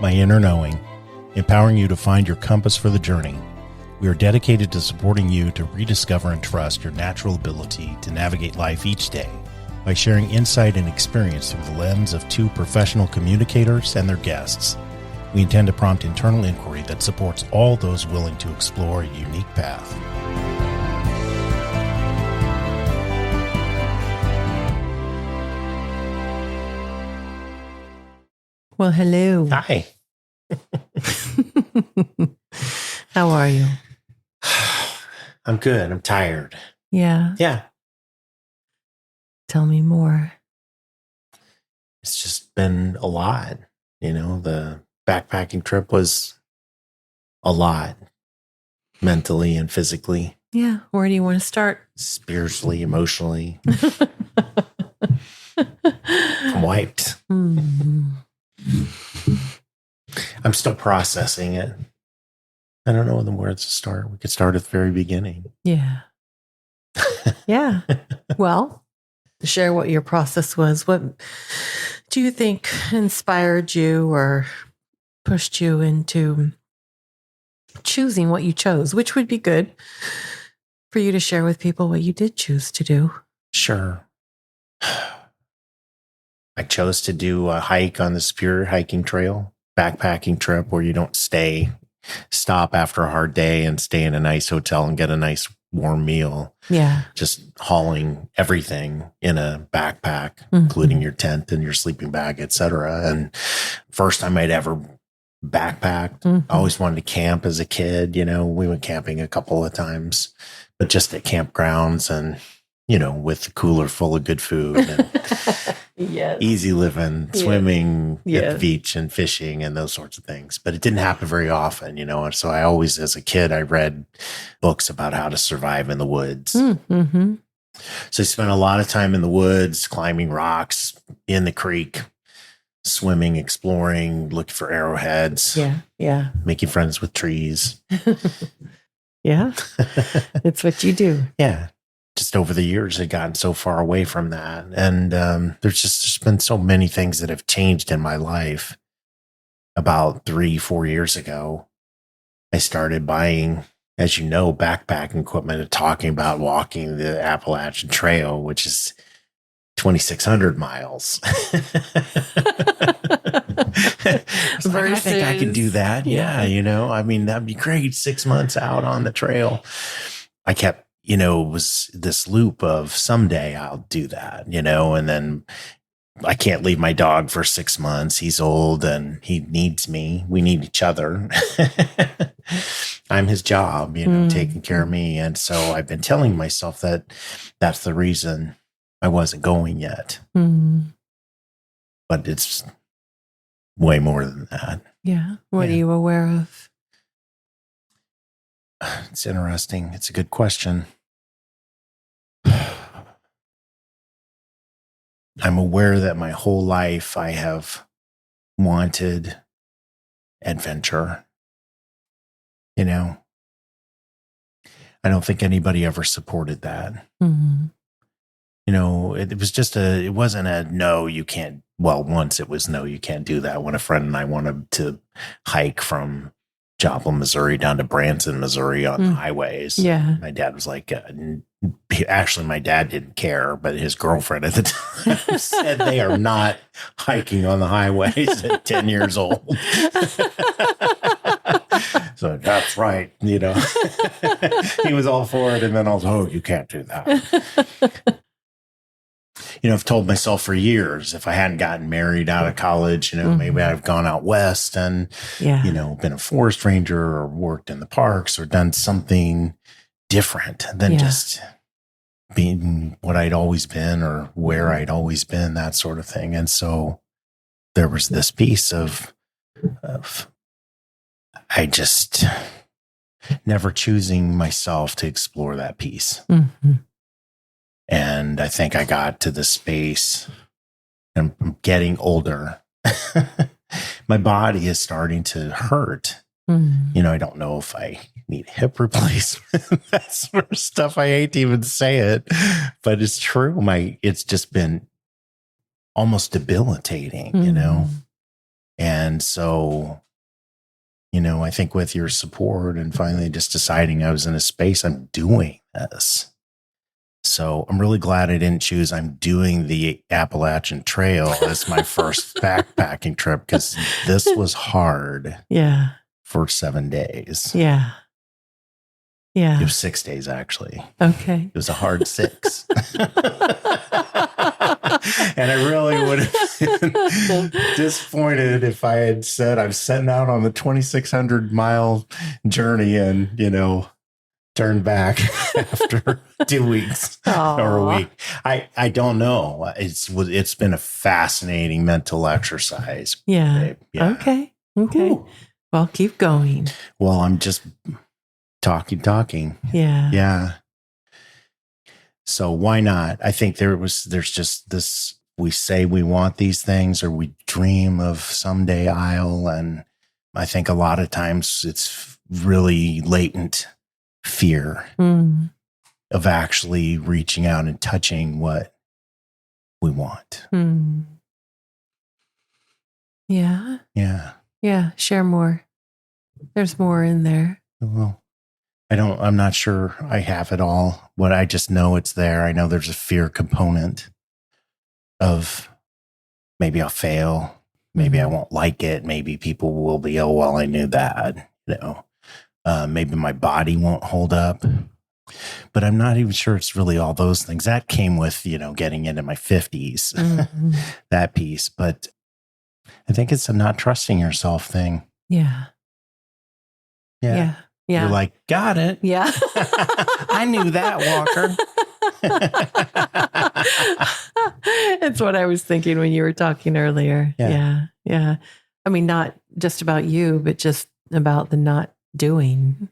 My Inner Knowing, empowering you to find your compass for the journey. We are dedicated to supporting you to rediscover and trust your natural ability to navigate life each day by sharing insight and experience through the lens of two professional communicators and their guests. We intend to prompt internal inquiry that supports all those willing to explore a unique path. Well, hello. Hi. How are you? I'm good. I'm tired. Yeah. Yeah. Tell me more. It's just been a lot. You know, the backpacking trip was a lot, mentally and physically. Yeah. Where do you want to start? Spiritually, emotionally. I'm wiped. Mm. I'm still processing it. I don't know where to start. We could start at the very beginning. Yeah. Yeah. Well, share what your process was. What do you think inspired you or pushed you into choosing what you chose, which would be good for you to share with people what you did choose to do? Sure. I chose to do a hike on the Superior Hiking Trail, backpacking trip where you don't stop after a hard day and stay in a nice hotel and get a nice warm meal. Yeah. Just hauling everything in a backpack, including your tent and your sleeping bag, etc. And first time I'd ever backpacked. I always wanted to camp as a kid. You know, we went camping a couple of times, but just at campgrounds and, you know, with the cooler full of good food and Yes. easy living, swimming at Yes. the beach and fishing and those sorts of things. But it didn't happen very often, you know. And so I always, as a kid, I read books about how to survive in the woods. Mm-hmm. So I spent a lot of time in the woods, climbing rocks, in the creek, swimming, exploring, looking for arrowheads, Yeah. making friends with trees. Yeah. It's what you do. Yeah. Just over the years, I'd gotten so far away from that. And there's been so many things that have changed in my life. About 3-4 years ago, I started buying, as you know, backpacking equipment and talking about walking the Appalachian Trail, which is 2,600 miles. I think I can do that. Yeah. You know, I mean, that'd be great. 6 months out on the trail. I kept, you know, it was this loop of someday I'll do that, you know, and then I can't leave my dog for 6 months. He's old and he needs me. We need each other. I'm his job, you know, taking care of me. And so I've been telling myself that that's the reason I wasn't going yet. But it's way more than that. Yeah. What are you aware of? It's interesting. It's a good question. I'm aware that my whole life I have wanted adventure. You know, I don't think anybody ever supported that. You know, it wasn't a no, you can't. Well, once it was no, you can't do that. When a friend and I wanted to hike from Joplin, Missouri down to Branson, Missouri on the highways. Yeah. My dad was like, actually, my dad didn't care, but his girlfriend at the time said they are not hiking on the highways at 10 years old. So that's right. You know, he was all for it. And then I was, oh, you can't do that. You know, I've told myself for years, if I hadn't gotten married out of college, you know, maybe I'd have gone out west and, you know, been a forest ranger or worked in the parks or done something different than just being what I'd always been or where I'd always been, that sort of thing. And so there was this piece of I just never choosing myself to explore that piece. And I think I got to the space, and I'm getting older. My body is starting to hurt. You know, I don't know if I need hip replacement, that sort of stuff. I hate to even say it, but it's true. It's just been almost debilitating, you know? And so, I think with your support and finally just deciding I was in a space, I'm doing this. So I'm really glad I didn't choose I'm doing the Appalachian Trail as my first backpacking trip, because this was hard. Yeah. For 7 days. Yeah. Yeah. It was 6 days, actually. Okay. It was a hard 6. And I really would have been disappointed if I had said I'm setting out on the 2,600 mile journey and, turned back after 2 weeks or a week. I don't know. It's been a fascinating mental exercise. Yeah. Babe. Yeah. Okay. Ooh. Well, keep going. Well, I'm just talking. Yeah. Yeah. So why not? I think there's just this, we say we want these things or we dream of someday I'll, and I think a lot of times it's really latent fear of actually reaching out and touching what we want. Yeah. Yeah. Yeah. Share more. There's more in there. Well, I'm not sure I have it all. What I just know it's there. I know there's a fear component of maybe I'll fail. Maybe I won't like it. Maybe people will be, oh, well, I knew that, maybe my body won't hold up, but I'm not even sure it's really all those things that came with, getting into my 50s, that piece. But I think it's a not trusting yourself thing. Yeah. Yeah. Yeah. You're like, got it. Yeah. I knew that, Walker. It's what I was thinking when you were talking earlier. Yeah. Yeah. I mean, not just about you, but just about the not doing.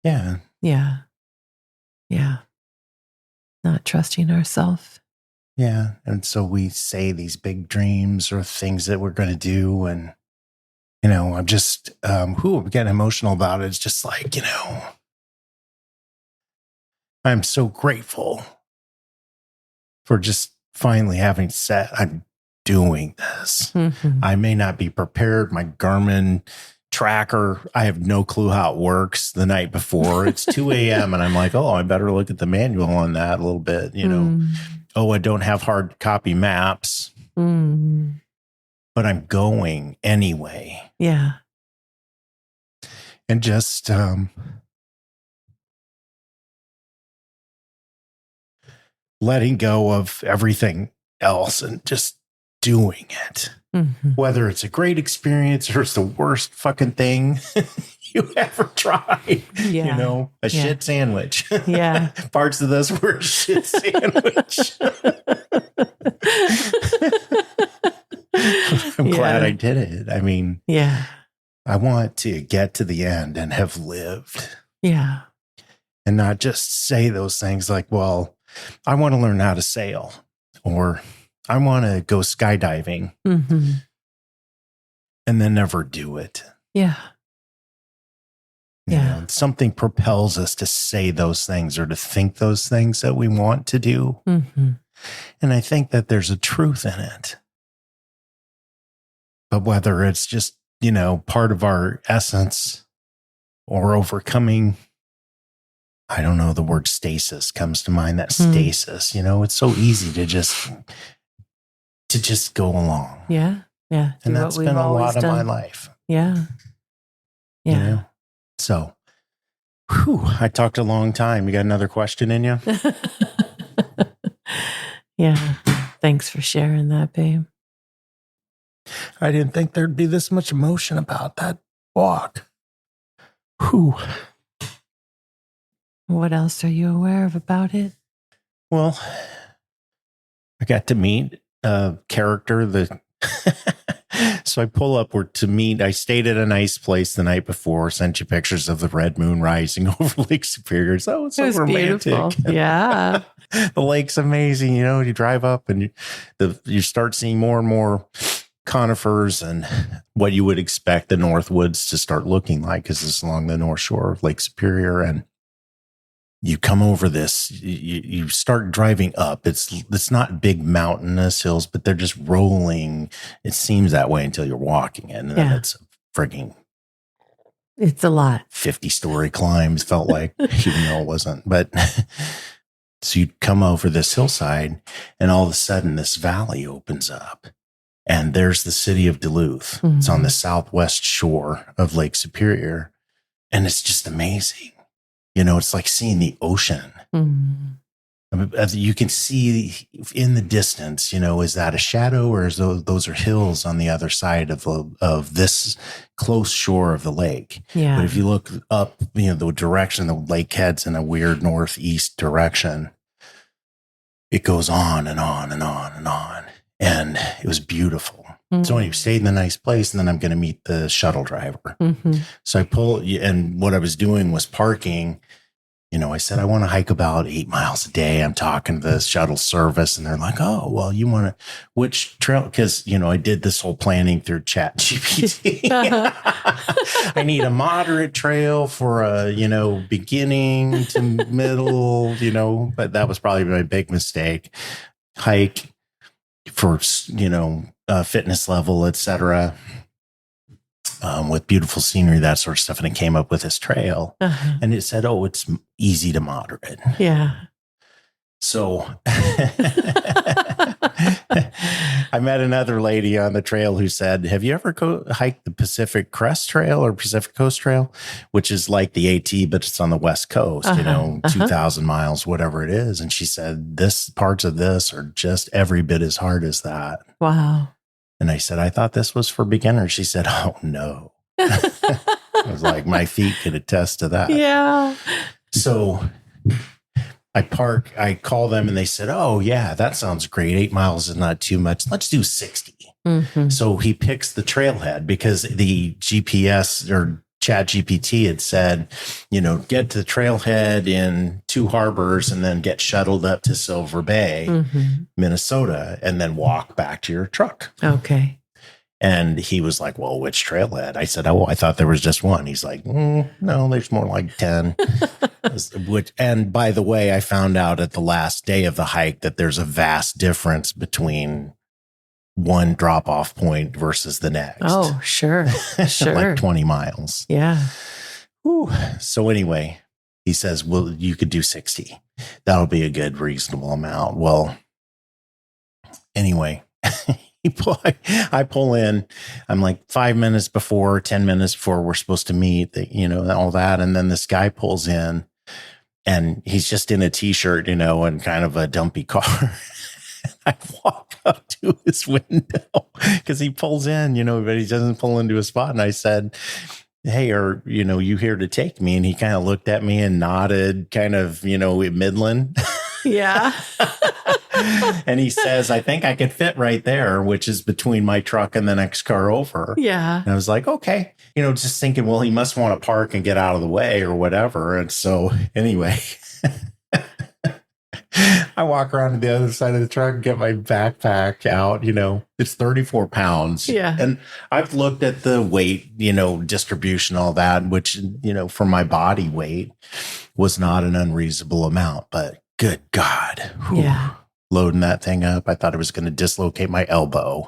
Yeah. Yeah. Yeah. Not trusting ourselves. Yeah. And so we say these big dreams or things that we're going to do. And, I'm just, I'm getting emotional about it. It's just like, I'm so grateful for just finally having said, I'm doing this. I may not be prepared. My Garmin tracker, I have no clue how it works the night before. It's 2 a.m. and I'm like, oh, I better look at the manual on that a little bit, Oh, I don't have hard copy maps, but I'm going anyway. Yeah. And just, letting go of everything else and just doing it. Whether it's a great experience or it's the worst fucking thing you ever tried. Yeah. A shit sandwich. Yeah. Parts of this were a shit sandwich. I'm glad I did it. I mean, I want to get to the end and have lived. Yeah. And not just say those things like, well, I want to learn how to sail, or I want to go skydiving, and then never do it. Yeah. Something propels us to say those things or to think those things that we want to do. And I think that there's a truth in it. But whether it's just, part of our essence or overcoming, I don't know, the word stasis comes to mind. That stasis, it's so easy to just go along. Yeah. Yeah. And that's been a lot of my life. Yeah. Yeah. So, I talked a long time. You got another question in you? Yeah. Thanks for sharing that, babe. I didn't think there'd be this much emotion about that walk. Whew. What else are you aware of about it? Well, I got to meet a character so I pull upward to meet. I stayed at a nice place the night before, sent you pictures of the red moon rising over Lake Superior. So it's so romantic. Beautiful. Yeah. The lake's amazing. You drive up and you start seeing more and more conifers and what you would expect the North Woods to start looking like, because it's along the north shore of Lake Superior. And you come over this, you start driving up. It's not big mountainous hills, but they're just rolling. It seems that way until you're walking it. And then it's frigging. It's a lot. 50-story climbs felt like, even though it wasn't. But so you come over this hillside and all of a sudden this valley opens up and there's the city of Duluth. Mm-hmm. It's on the southwest shore of Lake Superior. And it's just amazing. You know, it's like seeing the ocean. Mm-hmm. You can see in the distance, you know, is that a shadow or is those are hills on the other side of this close shore of the lake? Yeah. But if you look up, you know, the direction the lake heads in a weird northeast direction, it goes on and on and on and on. And it was beautiful. Mm-hmm. So anyway, stayed in a nice place, and then I'm going to meet the shuttle driver. Mm-hmm. So I pull, and what I was doing was parking. You know, I said, I want to hike about 8 miles a day. I'm talking to the shuttle service, and they're like, oh, well, you want to, which trail? Because, you know, I did this whole planning through Chat GPT. I need a moderate trail for a, you know, beginning to middle, you know, but that was probably my big mistake. Hike for, you know, fitness level, etc. With beautiful scenery, that sort of stuff. And it came up with this trail and it said, oh, it's easy to moderate. Yeah. So I met another lady on the trail who said, have you ever hiked the Pacific Crest Trail or Pacific Coast Trail, which is like the AT, but it's on the West Coast, you know, 2,000 miles, whatever it is. And she said, parts of this are just every bit as hard as that. Wow. And I said, I thought this was for beginners. She said, oh, no. I was like, my feet could attest to that. Yeah. So I call them and they said, oh, yeah, that sounds great. 8 miles is not too much. Let's do 60. Mm-hmm. So he picks the trailhead because the GPS or Chat GPT had said, you know, get to the trailhead in Two Harbors and then get shuttled up to Silver Bay, Minnesota, and then walk back to your truck. Okay. And he was like, well, which trailhead? I said, oh, I thought there was just one. He's like, no, there's more like 10. And by the way, I found out at the last day of the hike that there's a vast difference between one drop-off point versus the next. Oh, sure. Sure. Like 20 miles. Yeah. Whew. So anyway, he says, well, you could do 60. That'll be a good, reasonable amount. Well, anyway, I pull in. I'm like 5 minutes before, 10 minutes before we're supposed to meet, you know, all that. And then this guy pulls in and he's just in a t-shirt, you know, and kind of a dumpy car. I walk up to his window because he pulls in, you know, but he doesn't pull into a spot. And I said, hey, are, you know, you here to take me? And he kind of looked at me and nodded, kind of, you know, Midland. Yeah. And he says, I think I could fit right there, which is between my truck and the next car over. Yeah. And I was like, okay, you know, just thinking, well, he must want to park and get out of the way or whatever. And so anyway, I walk around to the other side of the truck and get my backpack out, you know, it's 34 pounds. Yeah. And I've looked at the weight, you know, distribution, all that, which, you know, for my body weight was not an unreasonable amount, but good God. Whew, yeah. Loading that thing up. I thought it was going to dislocate my elbow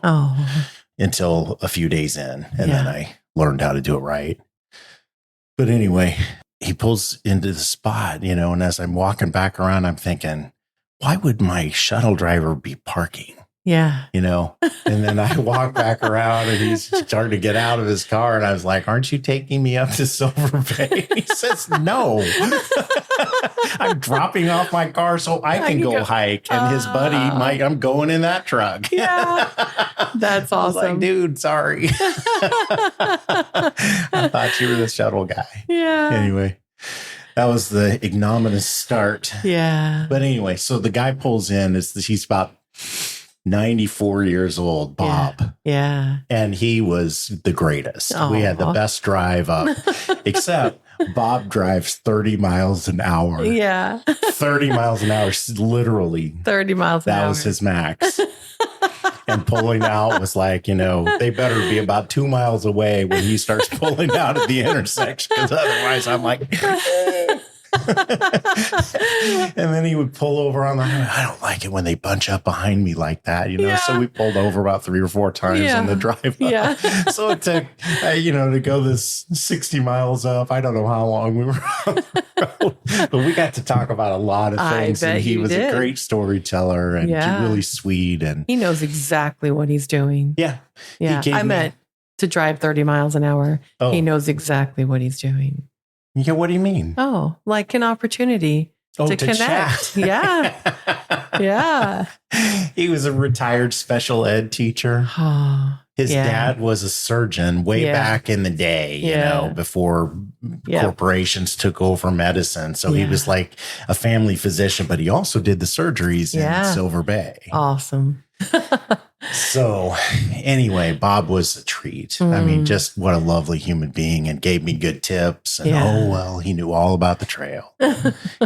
until a few days in. And then I learned how to do it right. But anyway, he pulls into the spot, you know, and as I'm walking back around, I'm thinking, why would my shuttle driver be parking? Yeah. You know, and then I walk back around and he's starting to get out of his car. And I was like, aren't you taking me up to Silver Bay? He says, no, I'm dropping off my car so I can go hike. And his buddy, Mike, I'm going in that truck. Yeah. That's awesome. I was like, dude, sorry. I thought you were the shuttle guy. Yeah. Anyway. That was the ignominious start. Yeah. But anyway, so the guy pulls in. He's about 94 years old, Bob. Yeah. And he was the greatest. Aww. We had the best drive up, except Bob drives 30 miles an hour. Yeah. 30 miles an hour, literally. 30 miles an hour. That was his max. And pulling out was like, you know, they better be about 2 miles away when he starts pulling out at the intersection, because otherwise I'm like, And then he would pull over on the highway. I don't like it when they bunch up behind me like that, you know. Yeah. So we pulled over about 3 or 4 times Yeah. on the drive up. Yeah. So it took, to go this 60 miles up. I don't know how long we were on the road, but we got to talk about a lot of things. And he was a great storyteller and really sweet. And he knows exactly what he's doing. Yeah. I meant to drive 30 miles an hour. Oh. He knows exactly what he's doing. Yeah, what do you mean? Oh, like an opportunity to connect. Chat. Yeah. Yeah. He was a retired special ed teacher. His dad was a surgeon way back in the day, you know, before corporations took over medicine. So he was like a family physician, but he also did the surgeries in Silver Bay. Awesome. So anyway, Bob was a treat. I mean, just what a lovely human being, and gave me good tips. And he knew all about the trail.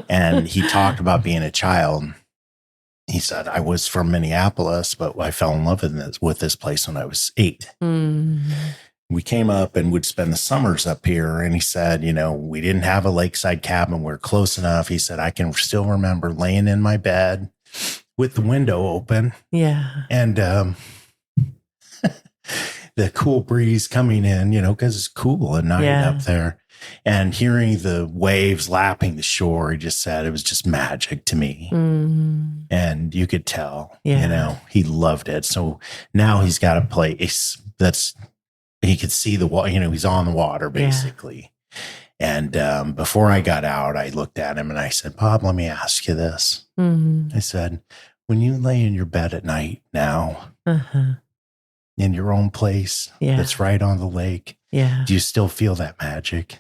And he talked about being a child. He said, I was from Minneapolis, but I fell in love with this place when I was 8. We came up and would spend the summers up here. And he said, we didn't have a lakeside cabin. We're close enough. He said, I can still remember laying in my bed with the window open. Yeah. And the cool breeze coming in, because it's cool at night up there. And hearing the waves lapping the shore, he just said it was just magic to me. And you could tell, he loved it. So now he's got a place he could see the water, he's on the water basically. And before I got out, I looked at him and I said, Bob, let me ask you this. I said, when you lay in your bed at night now, in your own place that's right on the lake, do you still feel that magic?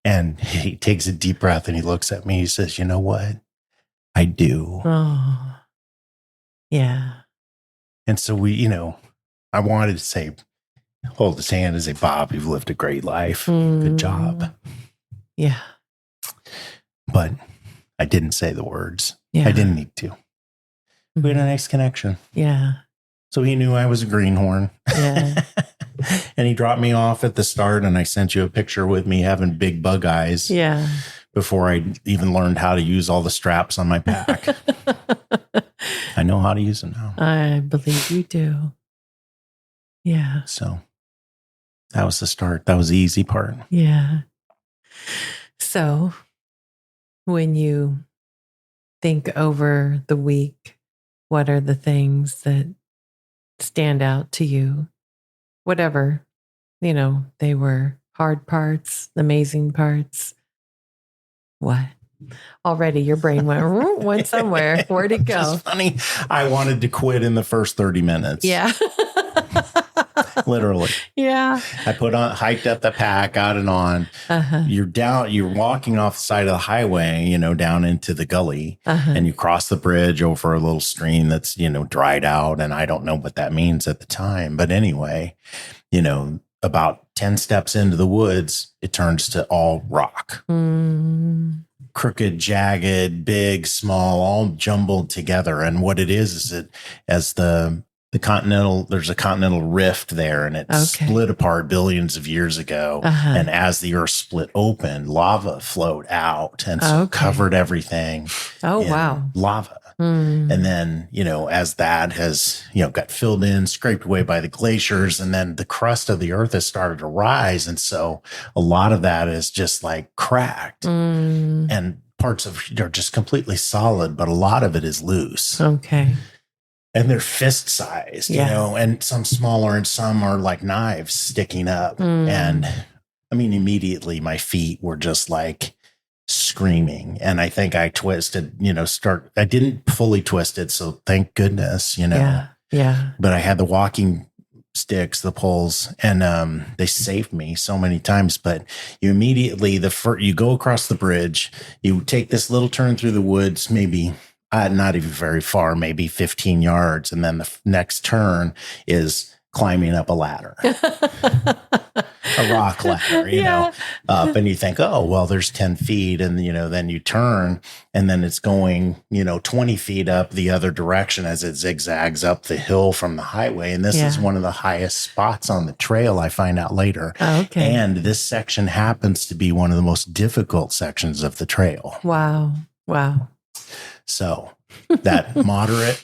And he takes a deep breath and he looks at me. He says, you know what? I do. Oh, yeah. And so I wanted to say, hold his hand and say, Bob, you've lived a great life. Good job. Yeah. But I didn't say the words. I didn't need to. We had a nice connection. Yeah. So he knew I was a greenhorn. Yeah. And he dropped me off at the start, and I sent you a picture with me having big bug eyes. Yeah. Before I even learned how to use all the straps on my pack. I know how to use them now. I believe you do. Yeah. So that was the start. That was the easy part. Yeah. So when you think over the week, what are the things that stand out to you? Whatever, they were hard parts, amazing parts. What? Already your brain went somewhere. Where'd it go? It's funny. I wanted to quit in the first 30 minutes. Yeah. Literally. Yeah. I hiked up the pack, got it on. You're walking off the side of the highway, down into the gully, and you cross the bridge over a little stream that's, dried out. And I don't know what that means at the time. But anyway, about 10 steps into the woods, it turns to all rock. Crooked, jagged, big, small, all jumbled together. And what it is that as there's a continental rift there, and it split apart billions of years ago. And as the earth split open, lava flowed out and covered everything. Oh, wow. Lava. And then, as that has, got filled in, scraped away by the glaciers, and then the crust of the earth has started to rise. And so a lot of that is just like cracked and parts of it are just completely solid, but a lot of it is loose. Okay. And they're fist sized, and some smaller and some are like knives sticking up. And I mean, immediately my feet were just like screaming. And I think I twisted, I didn't fully twist it. So thank goodness, Yeah. But I had the walking sticks, the poles, and they saved me so many times. But you immediately, you go across the bridge, you take this little turn through the woods, maybe not even very far, maybe 15 yards. And then the next turn is climbing up a ladder, a rock ladder, you know, up, and you think, oh, well, there's 10 feet. And, you know, then you turn and then it's going, you know, 20 feet up the other direction as it zigzags up the hill from the highway. And this is one of the highest spots on the trail, I find out later. Oh, okay. And this section happens to be one of the most difficult sections of the trail. Wow. Wow. So that moderate,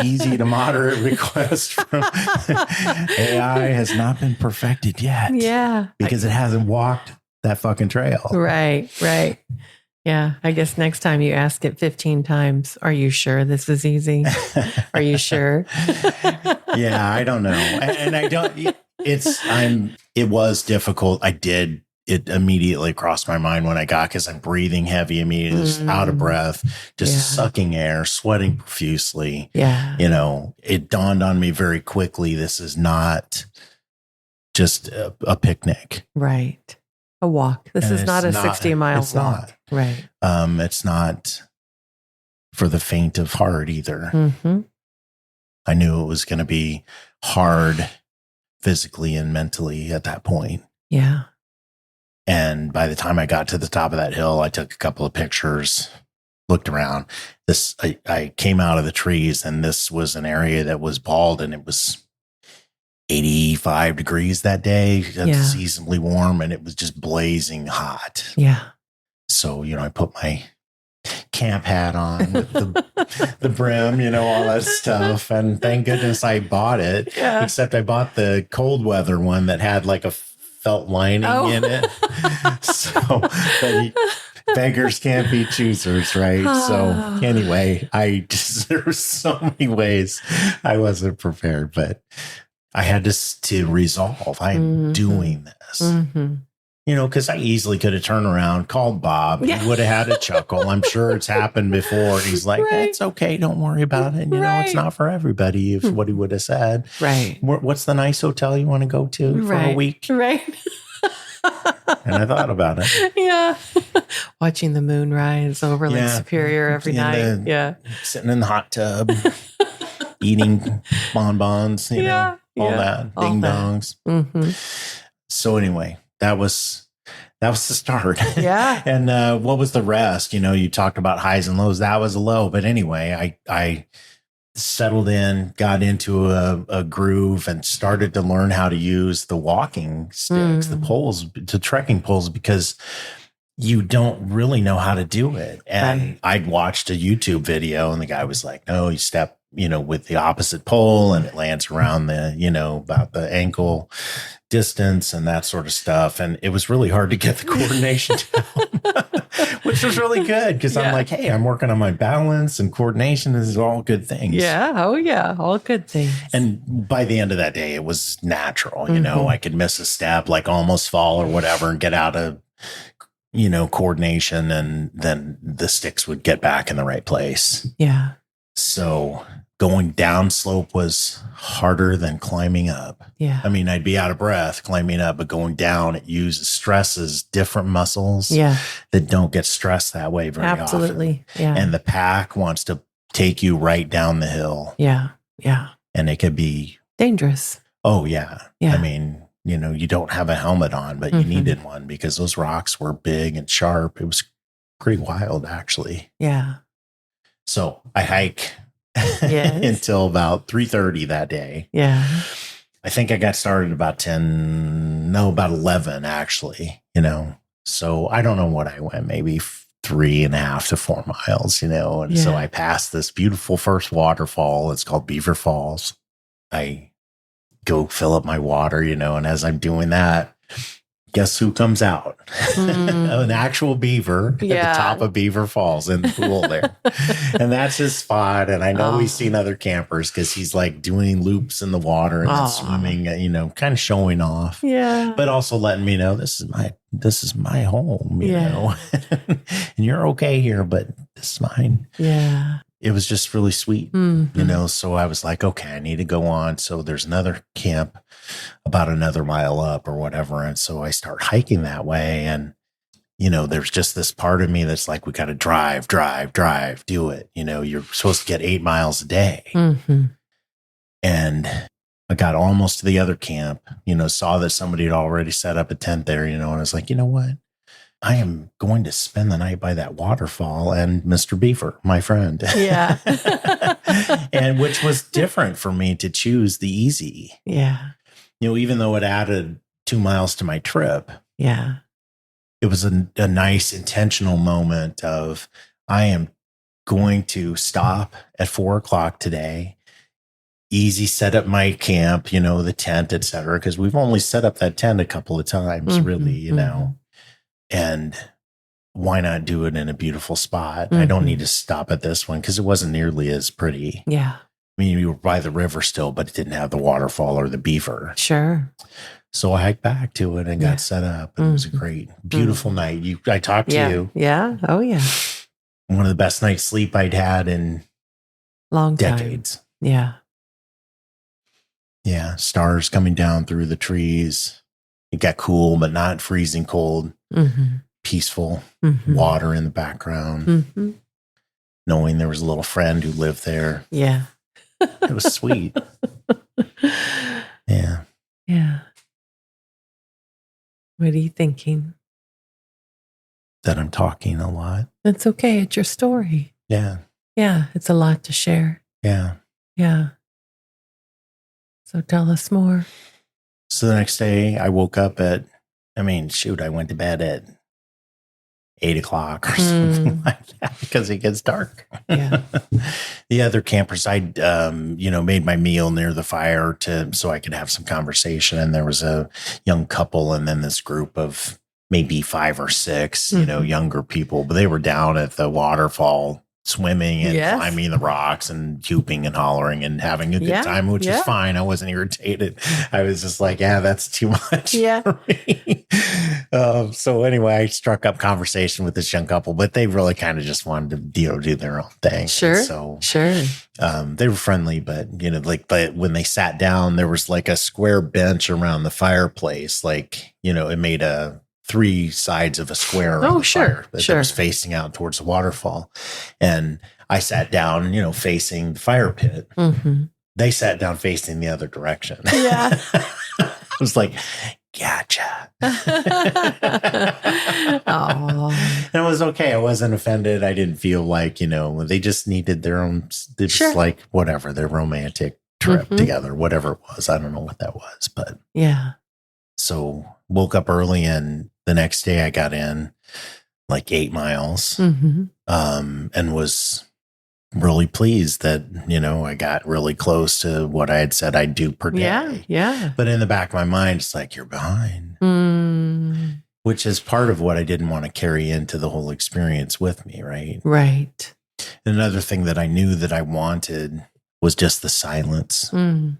easy to moderate request from AI has not been perfected yet. Yeah. Because it hasn't walked that fucking trail. Right. Right. Yeah. I guess next time you ask it 15 times, are you sure this is easy? Are you sure? Yeah, I don't know. And I don't, it was difficult. It immediately crossed my mind when I got, because I'm breathing heavy immediately, just out of breath, just sucking air, sweating profusely. Yeah. You know, it dawned on me very quickly, this is not just a picnic. Right. A walk. This is not a 60-mile walk. Not. Right. It's not for the faint of heart either. Mm-hmm. I knew it was going to be hard physically and mentally at that point. Yeah. And by the time I got to the top of that hill, I took a couple of pictures, looked around. I came out of the trees, and this was an area that was bald, and it was 85 degrees that day, seasonably warm, and it was just blazing hot. Yeah. So, you know, I put my camp hat on with the brim, you know, all that stuff. And thank goodness I bought it, except I bought the cold weather one that had like a felt lining in it. So beggars can't be choosers, right? So anyway, there were so many ways I wasn't prepared, but I had to resolve. I'm doing this. Mm-hmm. You know, because I easily could have turned around, called Bob. He would have had a chuckle. I'm sure it's happened before. He's like, it's okay. Don't worry about it. You know, it's not for everybody, is what he would have said. Right. What's the nice hotel you want to go to for a week? Right. And I thought about it. Yeah. Watching the moon rise over Lake Superior every night. Sitting in the hot tub, eating bonbons, you know, all that. Ding dongs. Mm-hmm. So anyway, that was the start. Yeah. And what was the rest? You know, you talked about highs and lows. That was a low. But anyway, I settled in, got into a groove, and started to learn how to use the walking sticks, the poles, the trekking poles, because you don't really know how to do it. And I'd watched a YouTube video, and the guy was like, no, you step, you know, with the opposite pole, and it lands around the, you know, about the ankle distance and that sort of stuff. And it was really hard to get the coordination down, which was really good, because I'm like, hey, I'm working on my balance and coordination. This is all good things. Yeah. Oh, yeah. All good things. And by the end of that day, it was natural. You know, I could miss a step, like almost fall or whatever, and get out of, you know, coordination, and then the sticks would get back in the right place. Yeah. So going down slope was harder than climbing up. Yeah. I mean, I'd be out of breath climbing up, but going down, it stresses different muscles that don't get stressed that way very often. Yeah. And the pack wants to take you right down the hill. Yeah. Yeah. And it could be dangerous. Oh, yeah. Yeah. I mean, you know, you don't have a helmet on, but you needed one because those rocks were big and sharp. It was pretty wild, actually. Yeah. So I hike until about 3:30 that day. Yeah. I think I got started about 11, actually, you know. So I don't know what I went, maybe 3.5 to 4 miles, you know. And so I passed this beautiful first waterfall. It's called Beaver Falls. I go fill up my water, you know, and as I'm doing that, guess who comes out? An actual beaver at the top of Beaver Falls in the pool there. And that's his spot. And I know he's seen other campers because he's like doing loops in the water and then swimming, you know, kind of showing off. Yeah. But also letting me know this is my home, you know. And you're okay here, but this is mine. Yeah. It was just really sweet, you know. So I was like, okay, I need to go on. So there's another camp about another mile up or whatever. And so I start hiking that way. And, you know, there's just this part of me that's like, we got to drive, do it. You know, you're supposed to get 8 miles a day. And I got almost to the other camp, saw that somebody had already set up a tent there, and I was like, you know what? I am going to spend the night by that waterfall and Mr. Beaver, my friend. Yeah. And which was different for me to choose the easy. Yeah. Even though it added 2 miles to my trip. Yeah. It was a nice intentional moment of, I am going to stop at 4:00 today. Easy set up my camp, the tent, etc. Because we've only set up that tent a couple of times, really, and why not do it in a beautiful spot? I don't need to stop at this one because it wasn't nearly as pretty. Yeah. I mean, we were by the river still, but it didn't have the waterfall or the beaver. Sure. So I hiked back to it and got set up. And it was a great, beautiful night. I talked to you. Yeah. Oh, yeah. One of the best night's sleep I'd had in long decades. Time. Yeah. Yeah. Stars coming down through the trees. It got cool, but not freezing cold. Peaceful. Water in the background. Knowing there was a little friend who lived there. Yeah. It was sweet. Yeah. Yeah. What are you thinking? That I'm talking a lot. That's okay. It's your story. Yeah. Yeah. It's a lot to share. Yeah. Yeah. So tell us more. So the next day I woke up I went to bed at 8:00 or something like that because it gets dark. Yeah. The other campers, I'd, made my meal near the fire so I could have some conversation. And there was a young couple and then this group of maybe 5 or 6, younger people, but they were down at the waterfall swimming and climbing the rocks and whooping and hollering and having a good time, which is fine. I wasn't irritated. I was just like, yeah, that's too much for me. So anyway, I struck up conversation with this young couple, but they really kind of just wanted to, do their own thing. Sure. And so, they were friendly, but but when they sat down, there was like a square bench around the fireplace. It made 3 sides of a square. Fire that was facing out towards the waterfall. And I sat down, facing the fire pit. They sat down facing the other direction. Yeah. I was like, gotcha. And it was okay. I wasn't offended. I didn't feel like, they just needed their own, like whatever, their romantic trip together, whatever it was. I don't know what that was, but so woke up early and the next day I got in like 8 miles, and was really pleased that, I got really close to what I had said I'd do per day. Yeah. But in the back of my mind, it's like, you're behind, which is part of what I didn't want to carry into the whole experience with me. Right. Right. Another thing that I knew that I wanted was just the silence, and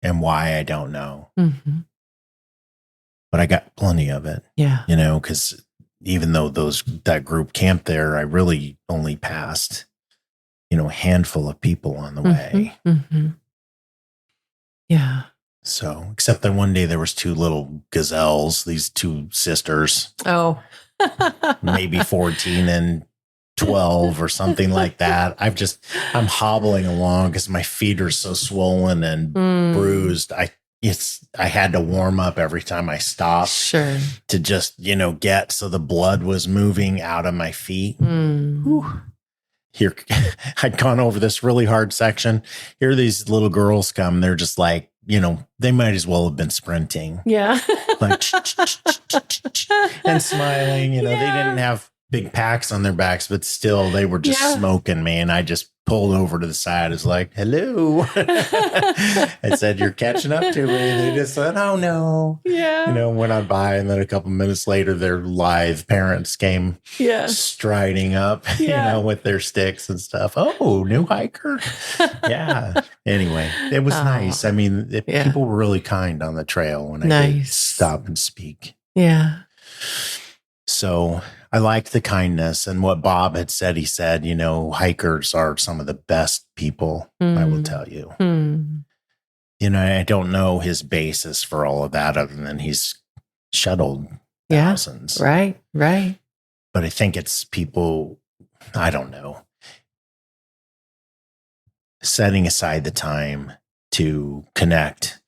why I don't know. But I got plenty of it. Yeah. Because even though that group camped there, I really only passed, a handful of people on the way. Yeah. So, except that one day there was 2 little gazelles, these 2 sisters. Oh. Maybe 14 and 12 or something like that. I'm hobbling along because my feet are so swollen and bruised. I had to warm up every time I stopped. Sure. To just, get so the blood was moving out of my feet. Here, I'd gone over this really hard section. Here these little girls come. They're just like, they might as well have been sprinting. Yeah. Like, and smiling. They didn't have big packs on their backs, but still they were just smoking me. And I just pulled over to the side. It's like, hello. I said, you're catching up to me. They just said, oh no. Yeah. Went on by. And then a couple minutes later, their live parents came striding up, with their sticks and stuff. Oh, new hiker. Yeah. Anyway, it was nice. I mean, people were really kind on the trail when I did stop and speak. Yeah. So I liked the kindness and what Bob had said. He said, hikers are some of the best people, I will tell you. I don't know his basis for all of that other than he's shuttled thousands. Right. But I think it's people, I don't know, setting aside the time to connect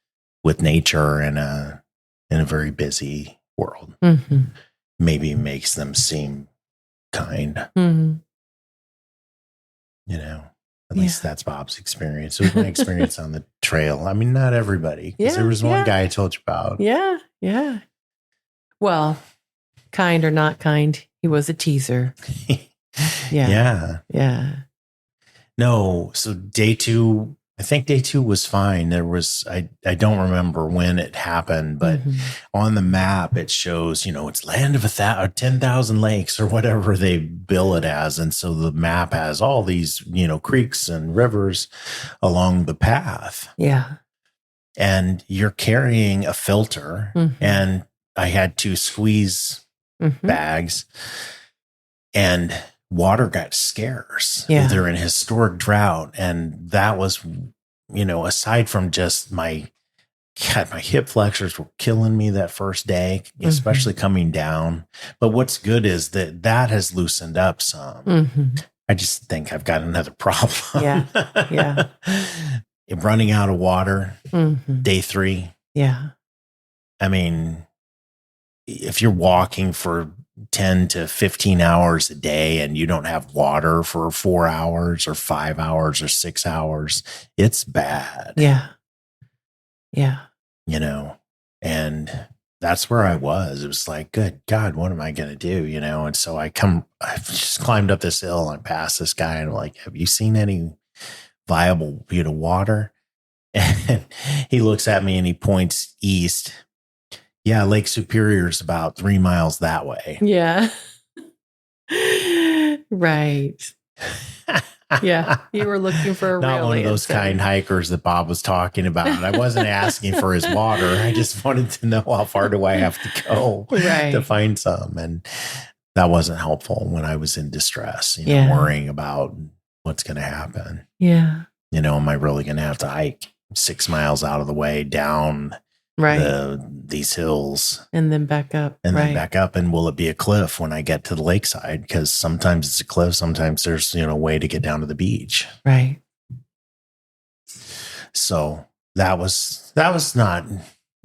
with nature in a very busy world. Maybe makes them seem kind. You know, at least that's Bob's experience. It was my experience on the trail. I mean, not everybody, because there was one guy I told you about. Yeah. Well, kind or not kind, he was a teaser. Yeah. No, so day 2, I think day 2 was fine. There was, I don't remember when it happened, but on the map it shows, it's land of 10,000 lakes or whatever they bill it as. And so the map has all these, creeks and rivers along the path. Yeah. And you're carrying a filter, and I had 2 squeeze bags, and water got scarce. Yeah. They're in historic drought. And that was, aside from just my hip flexors were killing me that first day, especially coming down. But what's good is that has loosened up some. I just think I've got another problem. Yeah. Running out of water, day 3. Yeah. I mean, if you're walking for 10 to 15 hours a day and you don't have water for 4 hours or 5 hours or 6 hours, it's bad. Yeah. And that's where I was. It was like, good God, what am I going to do? And so I've just climbed up this hill and passed this guy, and I'm like, have you seen any viable, water? And he looks at me and he points east. Yeah, Lake Superior's about 3 miles that way. Yeah. Right. Yeah. You were looking for not one of those kind hikers that Bob was talking about. I wasn't asking for his water. I just wanted to know how far do I have to go to find some. And that wasn't helpful when I was in distress, worrying about what's going to happen. Yeah. Am I really going to have to hike 6 miles out of the way down these hills and then back up and will it be a cliff when I get to the lakeside? Because sometimes it's a cliff, sometimes there's a way to get down to the beach, right? So that was not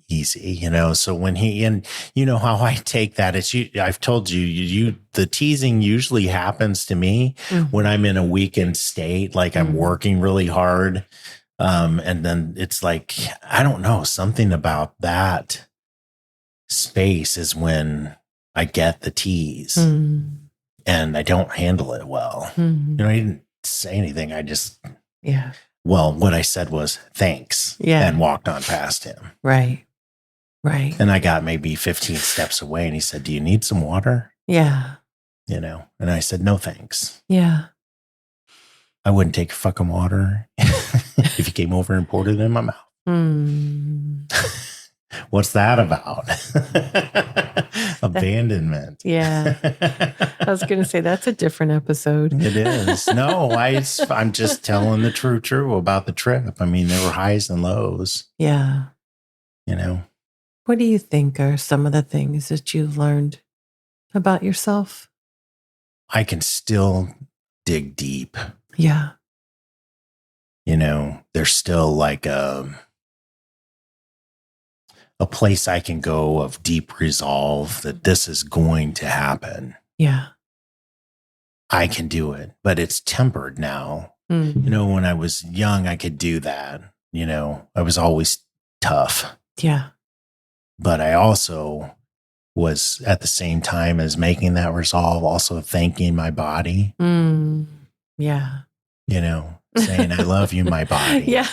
easy, so when and how I take that, it's I've told you the teasing usually happens to me when I'm in a weakened state, like I'm working really hard. And then it's like, I don't know, something about that space is when I get the tease and I don't handle it well. I didn't say anything. I just, well, what I said was thanks and walked on past him. Right. And I got maybe 15 steps away and he said, do you need some water? Yeah. And I said, no, thanks. Yeah. I wouldn't take fucking water if you came over and poured it in my mouth. What's that about? Abandonment. Yeah. I was going to say that's a different episode. It is. No, I'm just telling the true about the trip. I mean, there were highs and lows. Yeah. What do you think are some of the things that you've learned about yourself? I can still dig deep. Yeah. There's still like a place I can go of deep resolve that this is going to happen. Yeah. I can do it, but it's tempered now. When I was young, I could do that. I was always tough. Yeah. But I also was at the same time as making that resolve, also thanking my body. Yeah. Saying, I love you, my body. Yeah.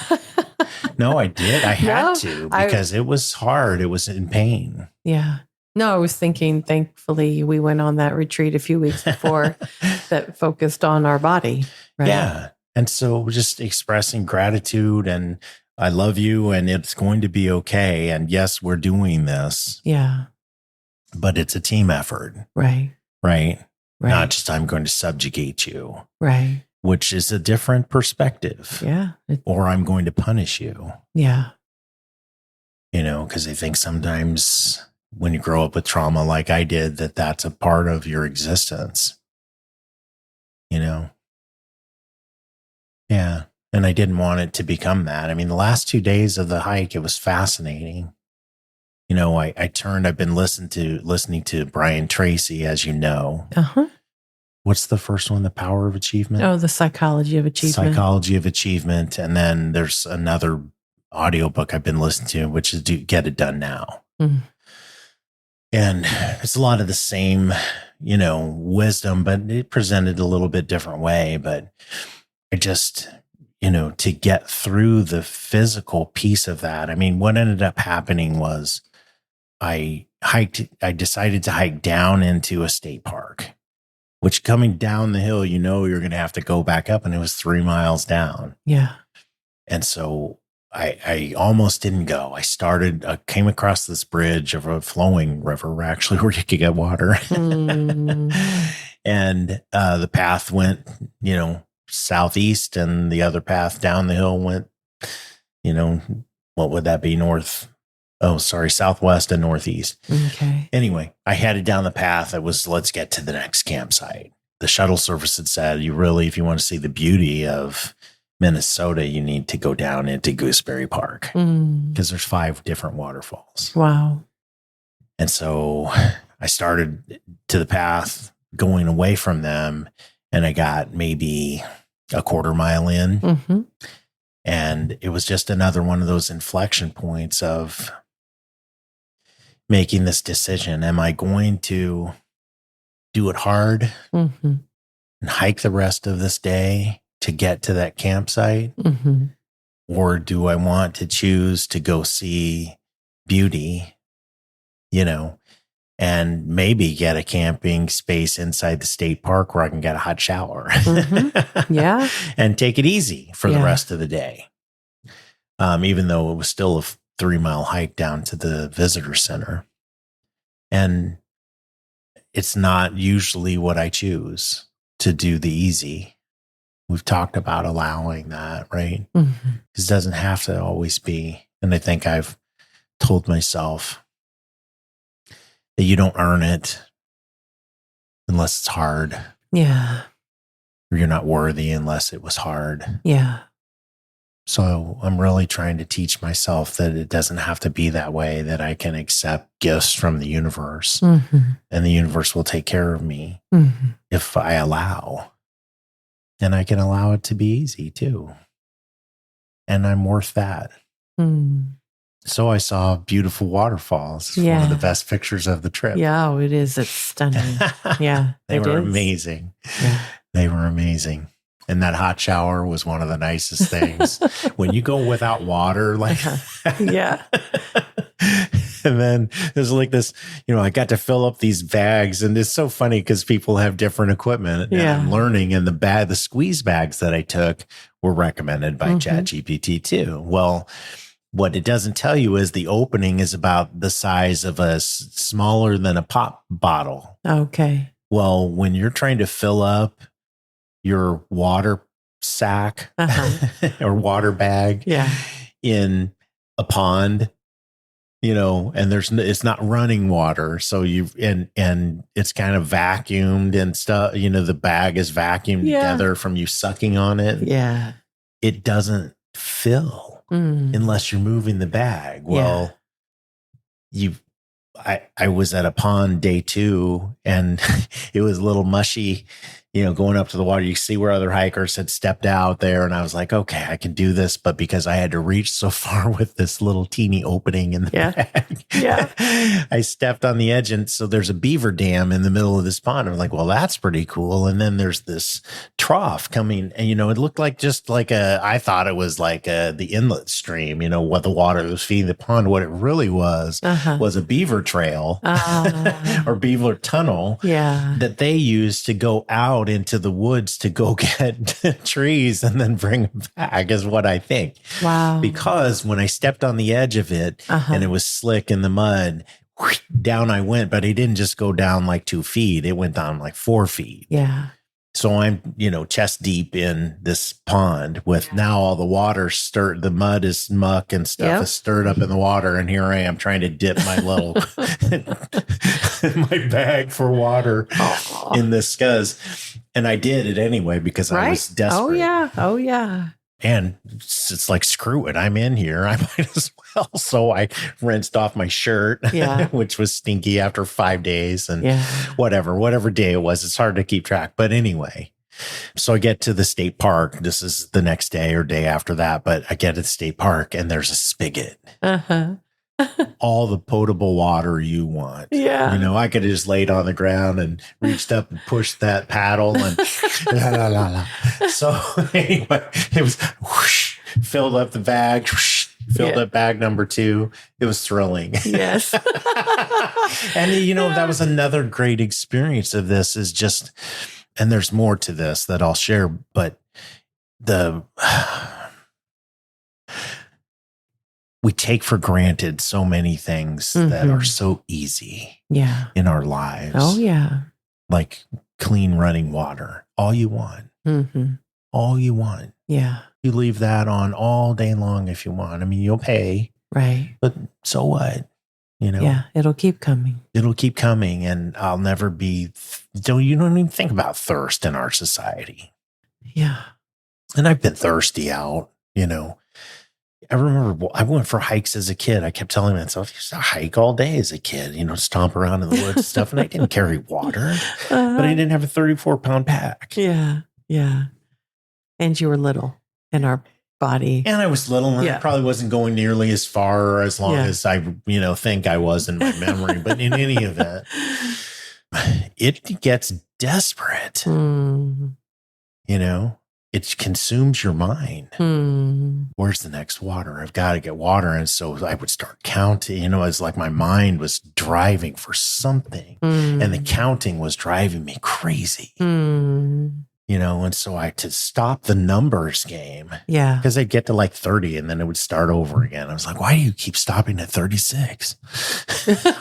No, I did. I had to because it was hard. It was in pain. Yeah. No, I was thinking, thankfully, we went on that retreat a few weeks before that focused on our body. Right? Yeah. And so just expressing gratitude and I love you and it's going to be okay. And yes, we're doing this. Yeah. But it's a team effort. Right. Not just I'm going to subjugate you. Right. Which is a different perspective. Yeah. Or I'm going to punish you. Yeah. Because I think sometimes when you grow up with trauma like I did, that's a part of your existence. Yeah. And I didn't want it to become that. I mean, the last 2 days of the hike, it was fascinating. I've been listening to Brian Tracy, as you know. Uh-huh. What's the first one? The Power of Achievement? Oh, the Psychology of Achievement. Psychology of Achievement. And then there's another audiobook I've been listening to, which is Get It Done Now. Mm. And it's a lot of the same, wisdom, but it presented a little bit different way. But I just, to get through the physical piece of that, I mean, what ended up happening was I decided to hike down into a state park, which coming down the hill, you're going to have to go back up, and it was 3 miles down. Yeah. And so I almost didn't go. I came across this bridge of a flowing river, actually, where you could get water. And the path went, southeast, and the other path down the hill went, what would that be? Southwest and northeast. Okay. Anyway, I headed down the path. Let's get to the next campsite. The shuttle service had said, if you want to see the beauty of Minnesota, you need to go down into Gooseberry Park because there's 5 different waterfalls. Wow. And so I started to the path going away from them, and I got maybe a quarter mile in. Mm-hmm. And it was just another one of those inflection points of making this decision. Am I going to do it hard and hike the rest of this day to get to that campsite? Mm-hmm. Or do I want to choose to go see beauty, and maybe get a camping space inside the state park where I can get a hot shower? Mm-hmm. Yeah. And take it easy for the rest of the day. Even though it was still a 3-mile hike down to the visitor center. And it's not usually what I choose to do the easy. We've talked about allowing that, right? Mm-hmm. It doesn't have to always be. And I think I've told myself that you don't earn it unless it's hard. Yeah. Or you're not worthy unless it was hard. Yeah. So I'm really trying to teach myself that it doesn't have to be that way, that I can accept gifts from the universe, and the universe will take care of me if I allow. And I can allow it to be easy too. And I'm worth that. So I saw beautiful waterfalls. It's one of the best pictures of the trip. Yeah, it is. It's stunning. Yeah. They were amazing. Yeah. They were amazing. And that hot shower was one of the nicest things. When you go without water, yeah. And then there's like this, I got to fill up these bags, and it's so funny because people have different equipment. Yeah. And I'm learning, and the squeeze bags that I took were recommended by ChatGPT too. Well, what it doesn't tell you is the opening is about the size of smaller than a pop bottle. Okay. Well, when you're trying to fill up your water sack or water bag in a pond, and it's not running water. So and it's kind of vacuumed and stuff, the bag is vacuumed together from you sucking on it. Yeah. It doesn't fill unless you're moving the bag. Well, I was at a pond day 2, and it was a little mushy, going up to the water. You see where other hikers had stepped out there, and I was like, okay, I can do this. But because I had to reach so far with this little teeny opening in the bag, I stepped on the edge. And so there's a beaver dam in the middle of this pond. I'm like, well, that's pretty cool. And then there's this trough coming, and, it looked like I thought it was like the inlet stream, what the water was feeding the pond. What it really was a beaver trail or beaver tunnel that they used to go out into the woods to go get trees and then bring them back, is what I think. Wow. Because when I stepped on the edge of it and it was slick in the mud, down I went, but it didn't just go down like 2 feet. It went down like 4 feet. Yeah. So I'm, chest deep in this pond with now all the water stirred. The mud is muck and stuff is stirred up in the water. And here I am trying to dip my little, my bag for water in this scuzz. And I did it anyway because I was desperate. Oh, yeah. And it's like, screw it, I'm in here. I might as well. So I rinsed off my shirt, which was stinky after 5 days and whatever day it was. It's hard to keep track. But anyway, so I get to the state park. This is the next day or day after that. But I get to the state park and there's a spigot. All the potable water you want. Yeah. You know, I could have just laid on the ground and reached up and pushed that paddle and la, la, la, la. So anyway, it was whoosh, filled up the bag, whoosh, filled up bag number 2. It was thrilling. Yes. And you know, that was another great experience of this is just, and there's more to this that I'll share, but we take for granted so many things that are so easy in our lives. Oh, yeah. Like clean running water. All you want. All you want. Yeah. You leave that on all day long if you want. I mean, you'll pay. Right. But so what? You know? Yeah, it'll keep coming. It'll keep coming. And I'll never be, you don't even think about thirst in our society. Yeah. And I've been thirsty out, you know. I remember I went for hikes as a kid. I kept telling myself, I used to hike all day as a kid, you know, stomp around in the woods and stuff. And I didn't carry water, but I didn't have a 34-pound pack. Yeah. Yeah. And you were little in our body. And I was little and I probably wasn't going nearly as far or as long as I, you know, think I was in my memory. But in any event, it gets desperate, you know. It consumes your mind. Where's the next water? I've got to get water. And so I would start counting, you know, it's like my mind was driving for something and the counting was driving me crazy, you know? And so I had to stop the numbers game. Yeah. Because I'd get to like 30 and then it would start over again. I was like, why do you keep stopping at 36?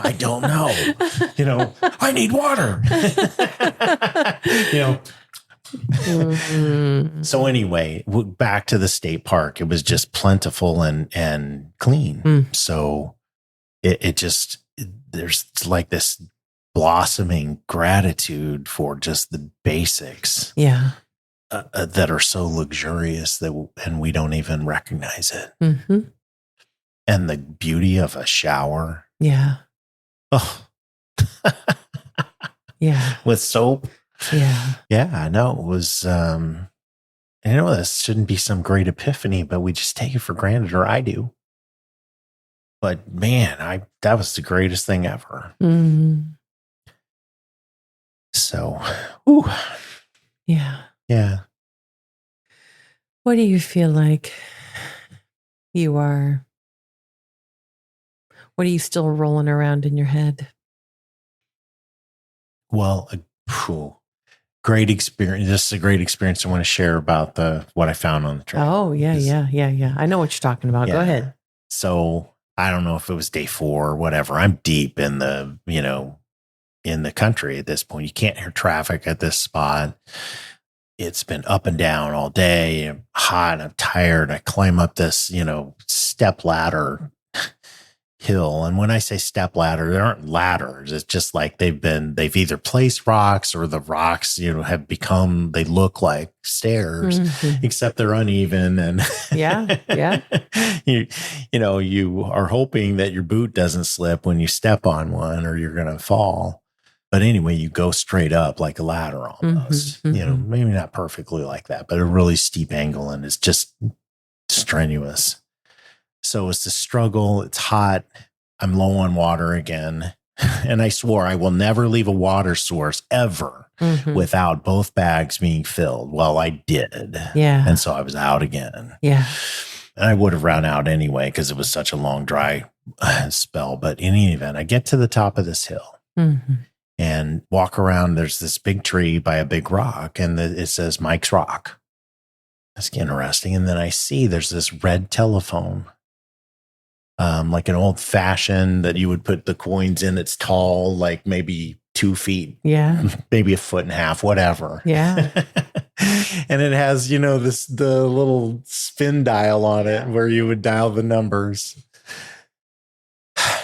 I don't know. You know, I need water. You know, so anyway, back to the state park. It was just plentiful and clean. So there's like this blossoming gratitude for just the basics. Yeah. That are so luxurious and we don't even recognize it. And the beauty of a shower. Yeah. Oh. Yeah. With soap. Yeah. Yeah, I know. It was, you know, this shouldn't be some great epiphany, but we just take it for granted, or I do. But man, that was the greatest thing ever. So, ooh. Yeah. Yeah. What do you feel like you are? What are you still rolling around in your head? Well, great experience. This is a great experience I want to share about what I found on the trail. Oh, yeah. I know what you're talking about. Go ahead. So I don't know if it was day 4 or whatever. I'm deep in the, you know, in the country at this point. You can't hear traffic at this spot. It's been up and down all day. I'm hot. I'm tired. I climb up this, you know, step ladder hill. And when I say step ladder, there aren't ladders. It's just like they've either placed rocks or the rocks, you know, they look like stairs, except they're uneven. And you know, you are hoping that your boot doesn't slip when you step on one or you're going to fall. But anyway, you go straight up like a ladder almost, you know, maybe not perfectly like that, but a really steep angle, and it's just strenuous. So it's a struggle. It's hot. I'm low on water again. And I swore I will never leave a water source ever without both bags being filled. Well, I did. Yeah. And so I was out again. Yeah. And I would have run out anyway because it was such a long, dry spell. But in any event, I get to the top of this hill and walk around. There's this big tree by a big rock, and it says Mike's Rock. That's interesting. And then I see there's this red telephone. Like an old fashioned that you would put the coins in. It's tall, like maybe 2 feet. Yeah. Maybe 1.5 feet, whatever. Yeah. And it has, you know, the little spin dial on it where you would dial the numbers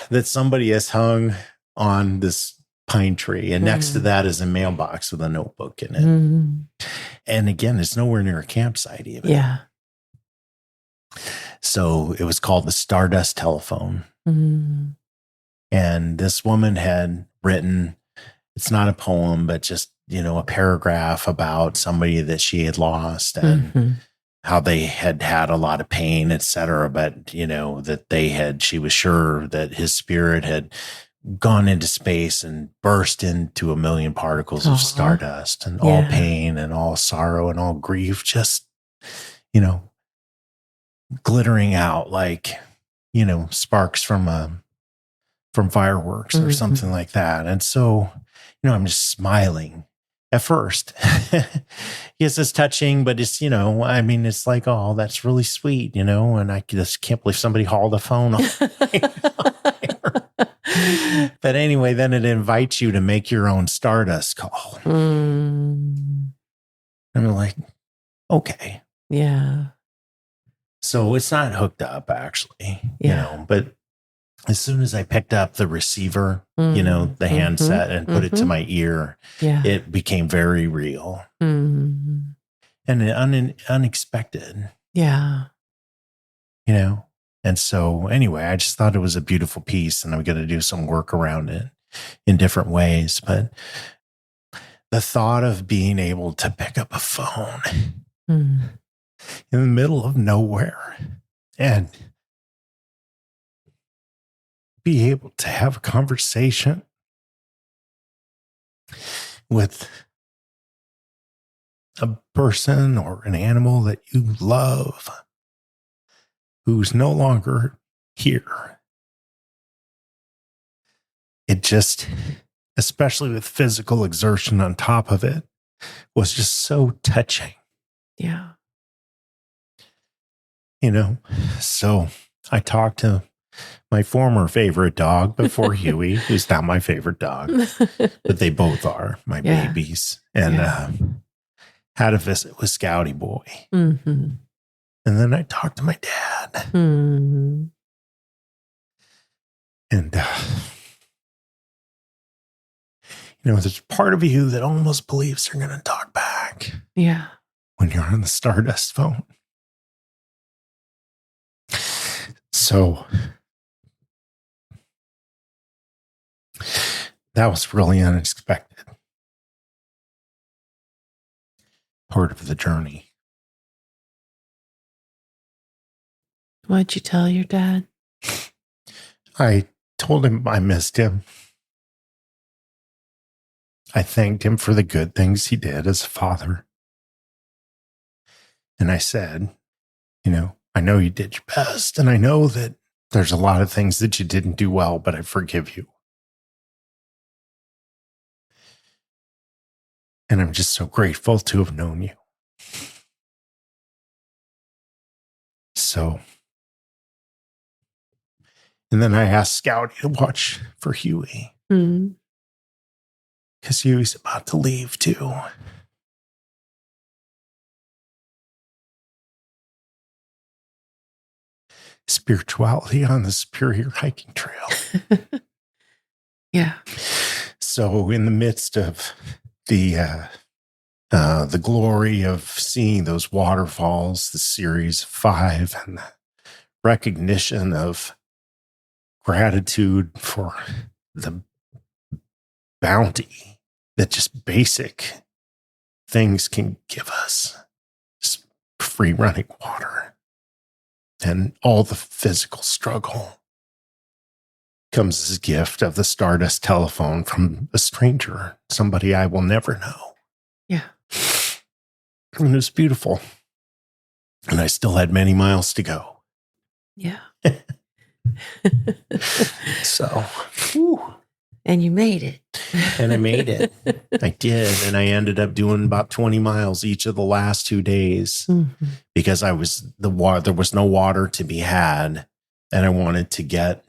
that somebody has hung on this pine tree. And next to that is a mailbox with a notebook in it. And again, it's nowhere near a campsite even. Yeah. So it was called the Stardust Telephone. Mm. And this woman had written, it's not a poem, but just, a paragraph about somebody that she had lost and how they had had a lot of pain, et cetera. But, that she was sure that his spirit had gone into space and burst into a million particles of stardust, and all pain and all sorrow and all grief just, glittering out like, sparks from fireworks or something like that. And so, I'm just smiling at first. Yes, it's touching, but it's, it's like, oh, that's really sweet, and I just can't believe somebody hauled a phone off. But anyway, then it invites you to make your own Stardust call. And I'm like, okay. Yeah. So it's not hooked up, actually, but as soon as I picked up the receiver, the handset, and put it to my ear, it became very real and unexpected. Yeah. And so anyway, I just thought it was a beautiful piece, and I'm going to do some work around it in different ways. But the thought of being able to pick up a phone in the middle of nowhere and be able to have a conversation with a person or an animal that you love who's no longer here. It just, especially with physical exertion on top of it, was just so touching. Yeah. So I talked to my former favorite dog before Huey, who's not my favorite dog, but they both are my babies. And had a visit with Scouty Boy. And then I talked to my dad. And there's part of you that almost believes they're going to talk back. Yeah. When you're on the Stardust phone. So that was really unexpected. Part of the journey. What'd you tell your dad? I told him I missed him. I thanked him for the good things he did as a father. And I said, I know you did your best, and I know that there's a lot of things that you didn't do well, but I forgive you. And I'm just so grateful to have known you. So, and then I asked Scouty to watch for Huey. Because Huey's about to leave too. Spirituality on the Superior Hiking Trail. Yeah. So in the midst of the glory of seeing those waterfalls, the series of 5, and the recognition of gratitude for the bounty that just basic things can give us, just free running water. And all the physical struggle comes as a gift of the Stardust Telephone from a stranger, somebody I will never know. Yeah. And it was beautiful. And I still had many miles to go. Yeah. So, whew. And you made it. And I made it. I did. And I ended up doing about 20 miles each of the last 2 days because there was no water to be had. And I wanted to get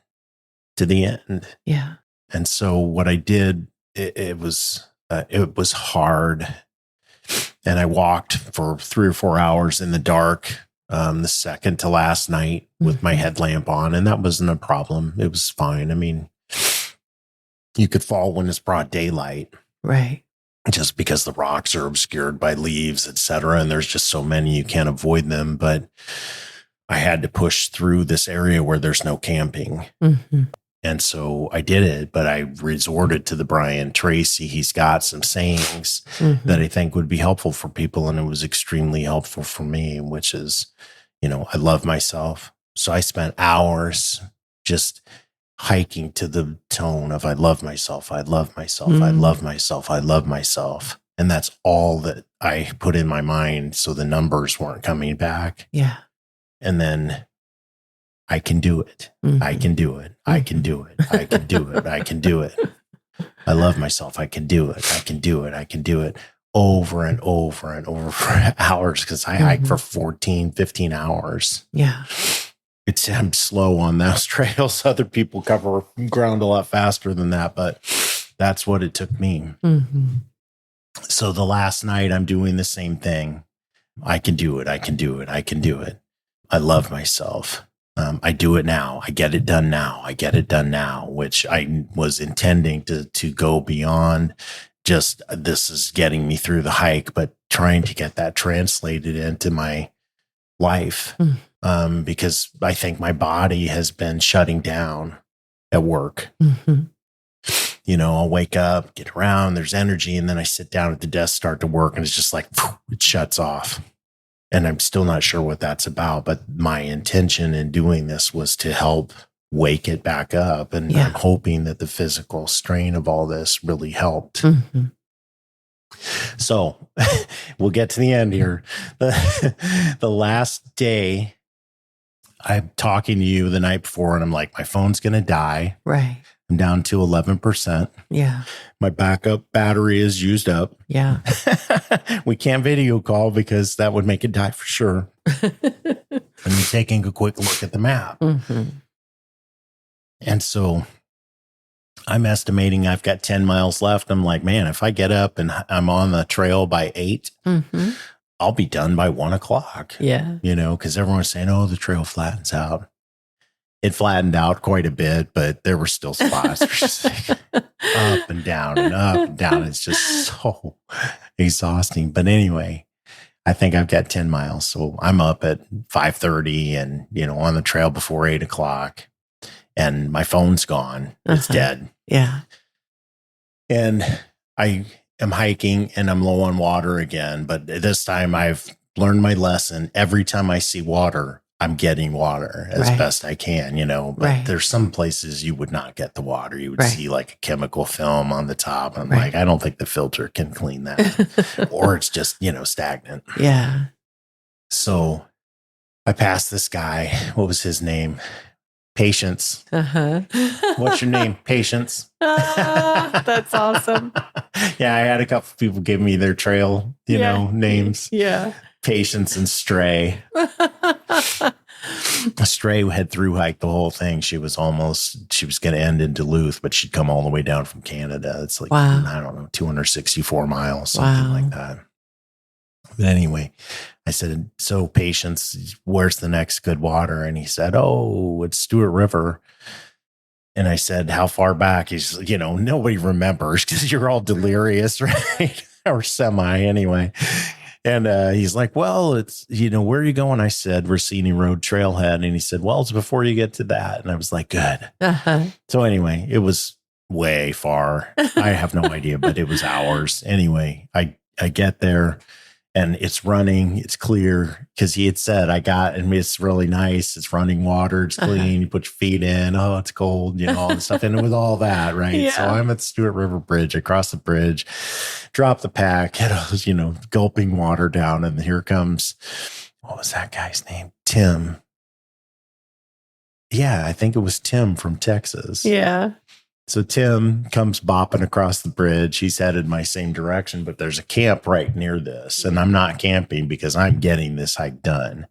to the end. Yeah. And so what I did, it was hard. And I walked for 3 or 4 hours in the dark, the second to last night with my headlamp on. And that wasn't a problem. It was fine. I mean, you could fall when it's broad daylight. Right. Just because the rocks are obscured by leaves, et cetera. And there's just so many, you can't avoid them. But I had to push through this area where there's no camping. Mm-hmm. And so I did it, but I resorted to the Brian Tracy. He's got some sayings that I think would be helpful for people. And it was extremely helpful for me, which is, I love myself. So I spent hours just hiking to the tone of I love myself, I love myself, I love myself, I love myself. And that's all that I put in my mind. So the numbers weren't coming back. Yeah. And then I can do it. I can do it. I can do it. I can do it. I can do it. I love myself. I can do it. I can do it. I can do it over and over and over for hours because I hike for 14, 15 hours. Yeah. I'm slow on those trails. Other people cover ground a lot faster than that, but that's what it took me. So the last night I'm doing the same thing. I can do it. I can do it. I can do it. I love myself. I do it now. I get it done now. I get it done now, which I was intending to go beyond just this is getting me through the hike, but trying to get that translated into my life. Because I think my body has been shutting down at work. I'll wake up, get around, there's energy, and then I sit down at the desk, start to work, and it's just like, it shuts off. And I'm still not sure what that's about, but my intention in doing this was to help wake it back up. And I'm hoping that the physical strain of all this really helped. So we'll get to the end here. The last day, I'm talking to you the night before, and I'm like, my phone's going to die. Right. I'm down to 11%. Yeah. My backup battery is used up. Yeah. We can't video call because that would make it die for sure. And I'm taking a quick look at the map. And so I'm estimating I've got 10 miles left. I'm like, man, if I get up and I'm on the trail by 8, I'll be done by 1 o'clock. Yeah. Because everyone's saying, oh, the trail flattens out. It flattened out quite a bit, but there were still spots just like up and down and up and down. It's just so exhausting. But anyway, I think I've got 10 miles. So I'm up at 5:30 and, on the trail before 8 o'clock. And my phone's gone. It's dead. Yeah. And I am hiking and I'm low on water again. But this time I've learned my lesson. Every time I see water, I'm getting water as best I can, but there's some places you would not get the water. You would see like a chemical film on the top. I'm like, I don't think the filter can clean that or it's just, stagnant. Yeah. So I passed this guy. What was his name? Patience. What's your name? Patience. That's awesome. Yeah. I had a couple of people give me their trail, names. Yeah. Patience and Stray. Stray had through hiked the whole thing. She was going to end in Duluth, but she'd come all the way down from Canada. It's like, I don't know, 264 miles, something like that. But anyway, I said, so Patience, where's the next good water? And he said, oh, it's Stewart River. And I said, how far back? He's, nobody remembers because you're all delirious, right? Or semi anyway. And he's like, well, it's, where are you going? I said, Rossini Road Trailhead. And he said, well, it's before you get to that. And I was like, good. So anyway, it was way far. I have no idea, but it was hours. Anyway, I get there and it's running. It's clear because he had said, it's really nice. It's running water. It's clean. You put your feet in. Oh, it's cold, all this stuff. And it was all that, right? Yeah. So I'm at Stewart River Bridge. I cross the bridge, drop the pack, gulping water down. And here comes, what was that guy's name? Tim. Yeah, I think it was Tim from Texas. Yeah. So Tim comes bopping across the bridge. He's headed my same direction, but there's a camp right near this. And I'm not camping because I'm getting this hike done,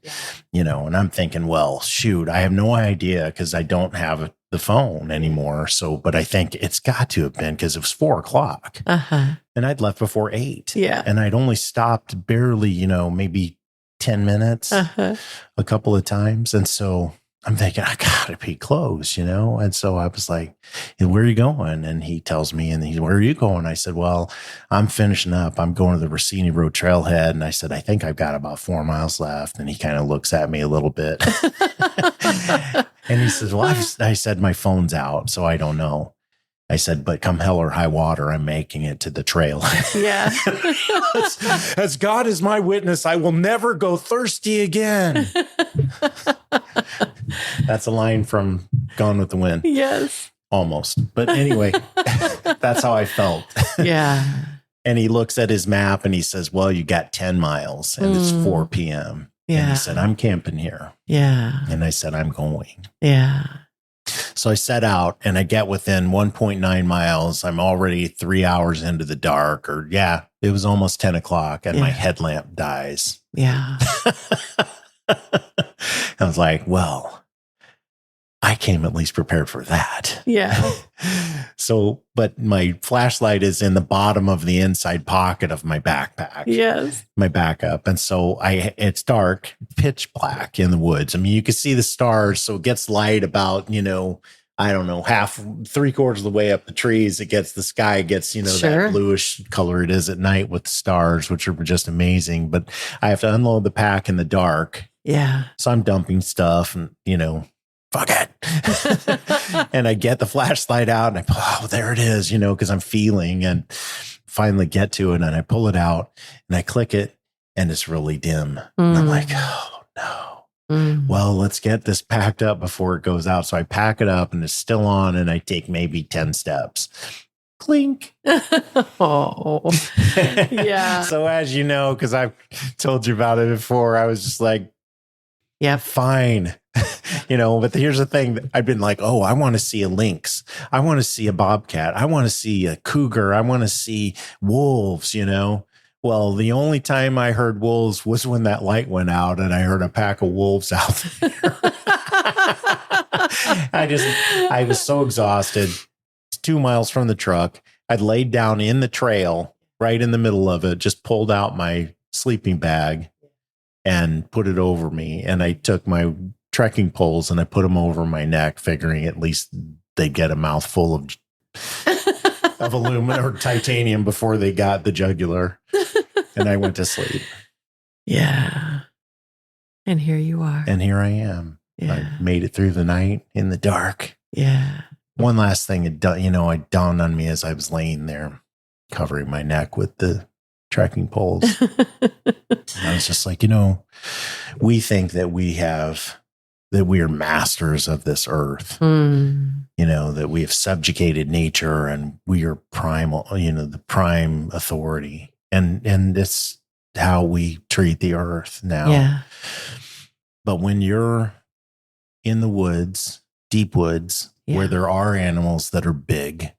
and I'm thinking, well, shoot, I have no idea because I don't have the phone anymore. So, but I think it's got to have been because it was 4 o'clock and I'd left before 8. Yeah. And I'd only stopped barely, maybe 10 minutes a couple of times. And so I'm thinking, I gotta be close, you know? And so I was like, where are you going? And he tells me, where are you going? I said, well, I'm finishing up. I'm going to the Rossini Road trailhead. And I said, I think I've got about 4 miles left. And he kind of looks at me a little bit. And he says, well, I said, my phone's out, so I don't know. I said, but come hell or high water, I'm making it to the trail. Yeah. As God is my witness, I will never go thirsty again. That's a line from Gone with the Wind. Yes. Almost. But anyway, that's how I felt. Yeah. And he looks at his map and he says, well, you got 10 miles and it's 4 p.m. Yeah. And he said, I'm camping here. Yeah. And I said, I'm going. Yeah. So I set out and I get within 1.9 miles. I'm already 3 hours into the dark, it was almost 10 o'clock and my headlamp dies. Yeah. I was like, well, I came at least prepared for that. Yeah. So, but my flashlight is in the bottom of the inside pocket of my backpack. Yes. My backup. And so it's dark, pitch black in the woods. I mean, you can see the stars. So it gets light about, I don't know, 3/4 of the way up the trees. The sky gets, that bluish color it is at night with stars, which are just amazing. But I have to unload the pack in the dark. Yeah. So I'm dumping stuff and, fuck it. And I get the flashlight out and there it is, because I'm feeling and finally get to it. And I pull it out and I click it and it's really dim. And I'm like, oh no. Well, let's get this packed up before it goes out. So I pack it up and it's still on and I take maybe 10 steps. Clink. Oh, yeah. So as you know, because I've told you about it before, I was just like, yeah, fine. But here's the thing. I've been like, oh, I want to see a lynx. I want to see a bobcat. I want to see a cougar. I want to see wolves, Well, the only time I heard wolves was when that light went out and I heard a pack of wolves out there. I was so exhausted. It's 2 miles from the truck. I'd laid down in the trail right in the middle of it, just pulled out my sleeping bag and put it over me. And I took my trekking poles and I put them over my neck, figuring at least they'd get a mouthful of aluminum or titanium before they got the jugular. And I went to sleep. Yeah. And here you are. And here I am. Yeah. I made it through the night in the dark. Yeah. One last thing, it dawned on me as I was laying there covering my neck with the trekking poles. I was just like, we think that we are masters of this earth, that we have subjugated nature and we are primal, the prime authority. And it's how we treat the earth now. Yeah. But when you're in the woods, deep woods, where there are animals that are big,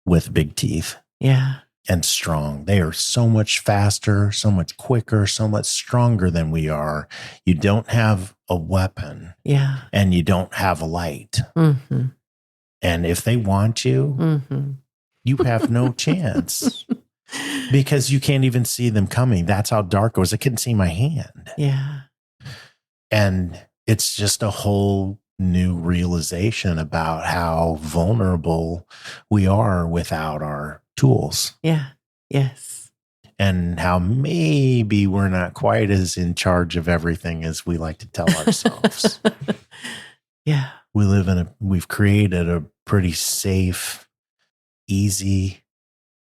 with big teeth, and strong, they are so much faster, so much quicker, so much stronger than we are. You don't have a weapon, and you don't have a light. Mm-hmm. And if they want you, you have no chance. Because you can't even see them coming. That's how dark it was. I couldn't see my hand. Yeah. And it's just a whole new realization about how vulnerable we are without our tools. Yeah. Yes. And how maybe we're not quite as in charge of everything as we like to tell ourselves. Yeah. We've created a pretty safe, easy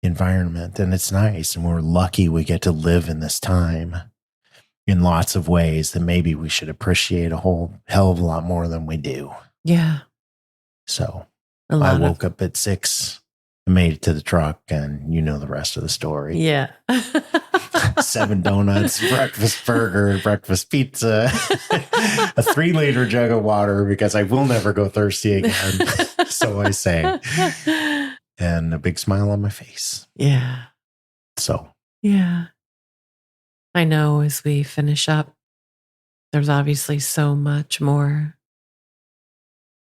environment, and it's nice, and we're lucky we get to live in this time in lots of ways that maybe we should appreciate a whole hell of a lot more than we do. Yeah. So I woke up at 6, made it to the truck, and the rest of the story. Yeah. 7 donuts, breakfast burger, breakfast pizza, a 3-liter jug of water because I will never go thirsty again. So I say. And a big smile on my face. Yeah. So. Yeah. I know as we finish up, there's obviously so much more.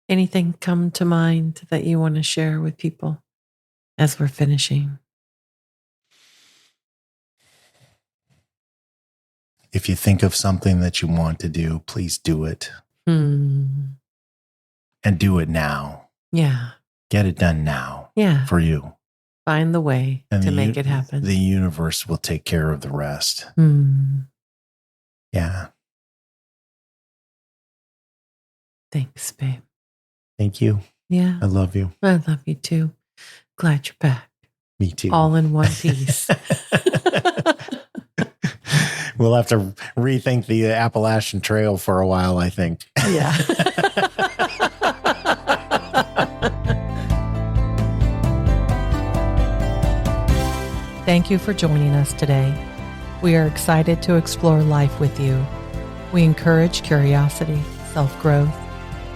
Anything come to mind that you want to share with people as we're finishing? If you think of something that you want to do, please do it. Mm. And do it now. Yeah. Get it done now. Yeah. For you. Find the way to make it happen. The universe will take care of the rest. Yeah. Thanks, babe. Thank you. Yeah. I love you. I love you too. Glad you're back. Me too. All in one piece. We'll have to rethink the Appalachian Trail for a while, I think. Yeah. Thank you for joining us today. We are excited to explore life with you. We encourage curiosity, self-growth,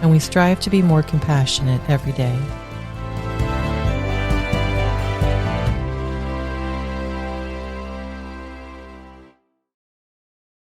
and we strive to be more compassionate every day.